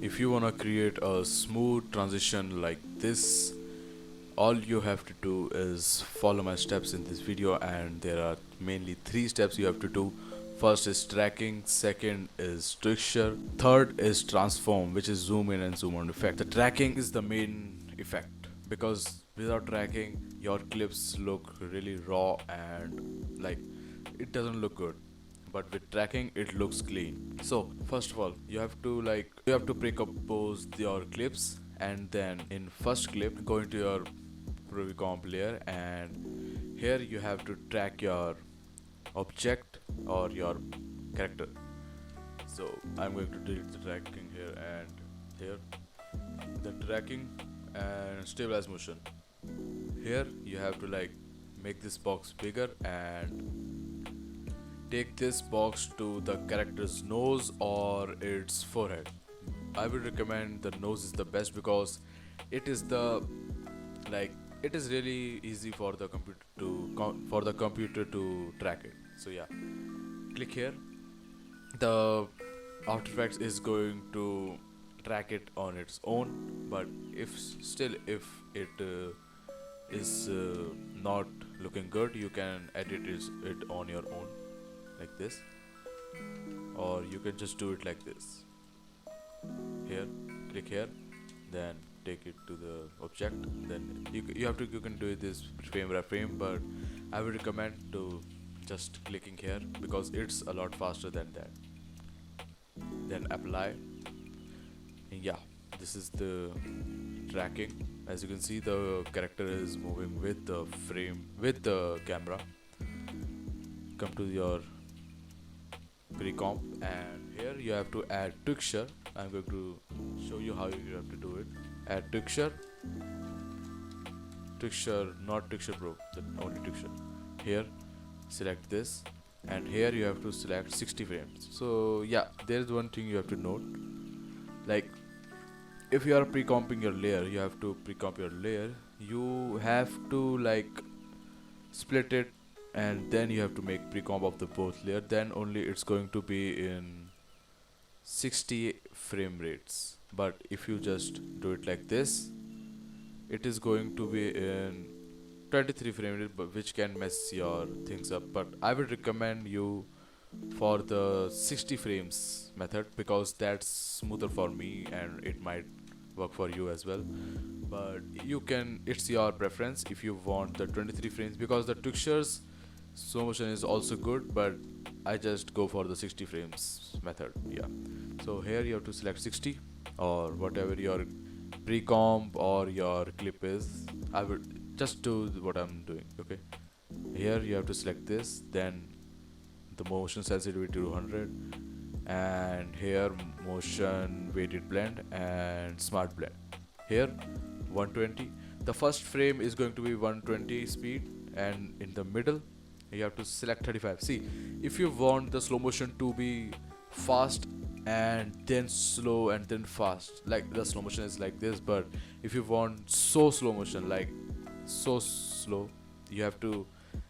If you want to create a smooth transition like this, all you have to do is follow my steps in this video, and there are mainly three steps you have to do. First is tracking, second is texture, third is transform, which is zoom in and zoom out effect. The tracking is the main effect because without tracking your clips look really raw and like it doesn't look good, but with tracking it looks clean. So first of all, you have to pre-compose your clips, and then in first clip go into your pre-comp layer, and here you have to track your object or your character. So I'm going to delete the tracking here, and here the tracking and stabilize motion. Here you have to make this box bigger and take this box to the character's nose or its forehead. I would recommend the nose is the best because it is the like it is really easy for the computer to track it. So yeah, click here. The After Effects is going to track it on its own, but if it is not looking good, you can it on your own like this, or you can just do it like this. Here, click here, then take it to the object. Then you can do this frame by frame, but I would recommend to just clicking here because it's a lot faster than that. Then apply. And yeah, this is the tracking. As you can see, the character is moving with the frame with the camera. Come to your pre-comp, and here you have to add texture. I'm going to show you how you have to do it. Add texture, not texture pro, the only texture. Here select this, and here you have to select 60 frames. So yeah, there is one thing you have to note, like if you are pre-comping your layer, you have to pre-comp your layer, you have to split it, and then you have to make pre-comp of the both layer, then only it's going to be in 60 frame rates. But if you just do it like this, it is going to be in 23 frame rate, but which can mess your things up. But I would recommend you for the 60 frames method because that's smoother for me and it might work for you as well. But it's your preference if you want the 23 frames, because the textures slow motion is also good, but I just go for the 60 frames method. Yeah, so here you have to select 60 or whatever your pre-comp or your clip is. I would just do what I'm doing. Okay, here you have to select this, then the motion sensitivity to 100, and here motion weighted blend and smart blend. Here 120. The first frame is going to be 120 speed, and in the middle you have to select 35. See, if you want the slow motion to be fast and then slow and then fast, like the slow motion is like this, but if you want so slow motion, like so slow, you have to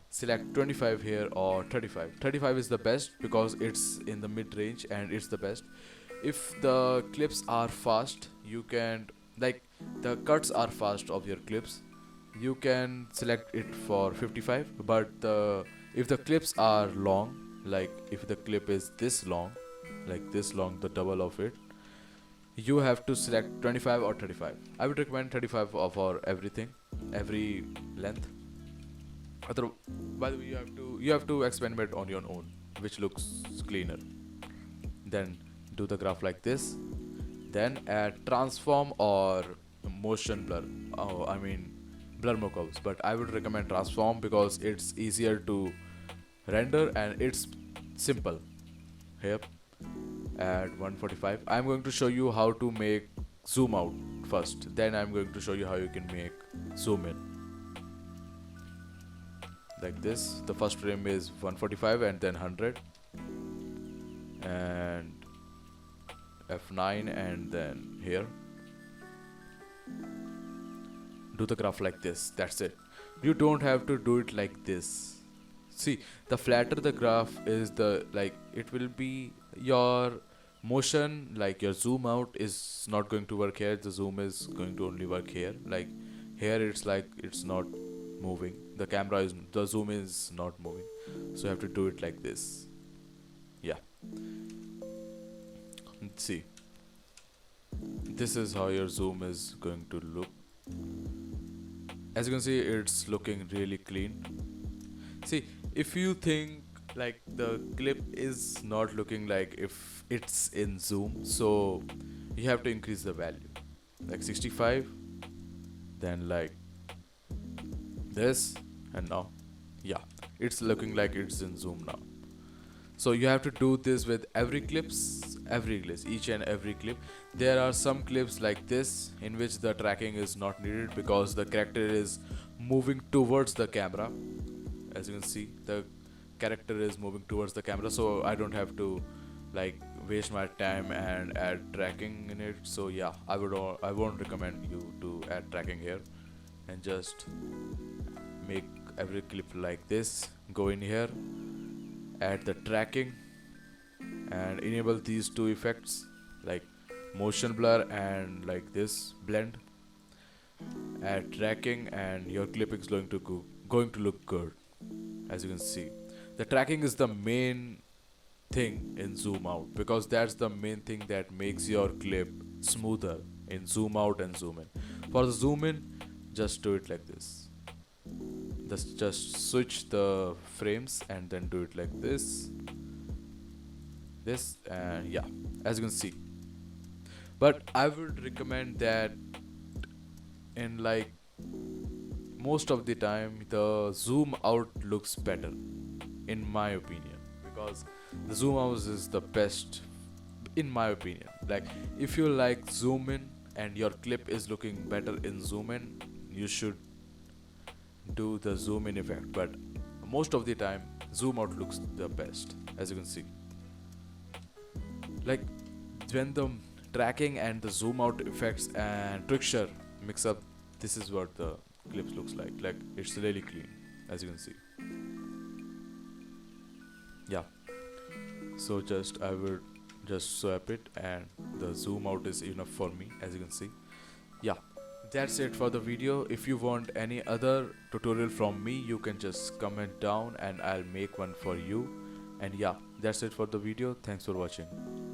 select 25 here or 35. 35 is the best because it's in the mid range and it's the best. If the clips are fast, you can like the cuts are fast of your clips, you can select it for 55. But if the clips are long, like if the clip is this long, like this long, the double of it, you have to select 25 or 35. I would recommend 35 for everything, every length. Other, by the way, you have to experiment on your own, which looks cleaner. Then do the graph like this. Then add transform or motion blur. Oh, I mean blur more curves. But I would recommend transform because it's easier to render and it's simple. Here, add 145. I'm going to show you how to make zoom out first. Then I'm going to show you how you can make zoom in. Like this, the first frame is 145 and then 100, and F9, and then here do the graph like this. That's it. You don't have to do it like this. See, the flatter the graph is, the it will be your Motion, like your zoom out is not going to work here, the zoom is going to only work here. Like here it's like it's not moving, the camera is, the zoom is not moving, so you have to do it like this. Yeah, let's see, this is how your zoom is going to look. As you can see, it's looking really clean. See, if you think like the clip is not looking like if it's in zoom, so you have to increase the value, like 65, then like this, and now, yeah, it's looking like it's in zoom now. So you have to do this with every clips, each and every clip. There are some clips like this in which the tracking is not needed because the character is moving towards the camera. As you can see, the character is moving towards the camera, so I don't have to like waste my time and add tracking in it. So yeah, I won't recommend you to add tracking here, and just make every clip like this. Go in here, add the tracking, and enable these two effects like motion blur and like this blend. Add tracking and your clip is going to look good. As you can see, the tracking is the main thing in zoom out, because that's the main thing that makes your clip smoother in zoom out and zoom in. For the zoom in, just do it like this. Just switch the frames and then do it like this, and yeah, as you can see. But I would recommend that in like most of the time the zoom out looks better, in my opinion, because the zoom out is the best in my opinion. Like if you like zoom in and your clip is looking better in zoom in, you should do the zoom in effect, but most of the time zoom out looks the best. As you can see, like when the tracking and the zoom out effects and texture mix up, this is what the clip looks like it's really clean, as you can see. Yeah, so just I will just swap it and the zoom out is enough for me, as you can see. Yeah, that's it for the video. If you want any other tutorial from me, you can just comment down and I'll make one for you. And yeah, that's it for the video. Thanks for watching.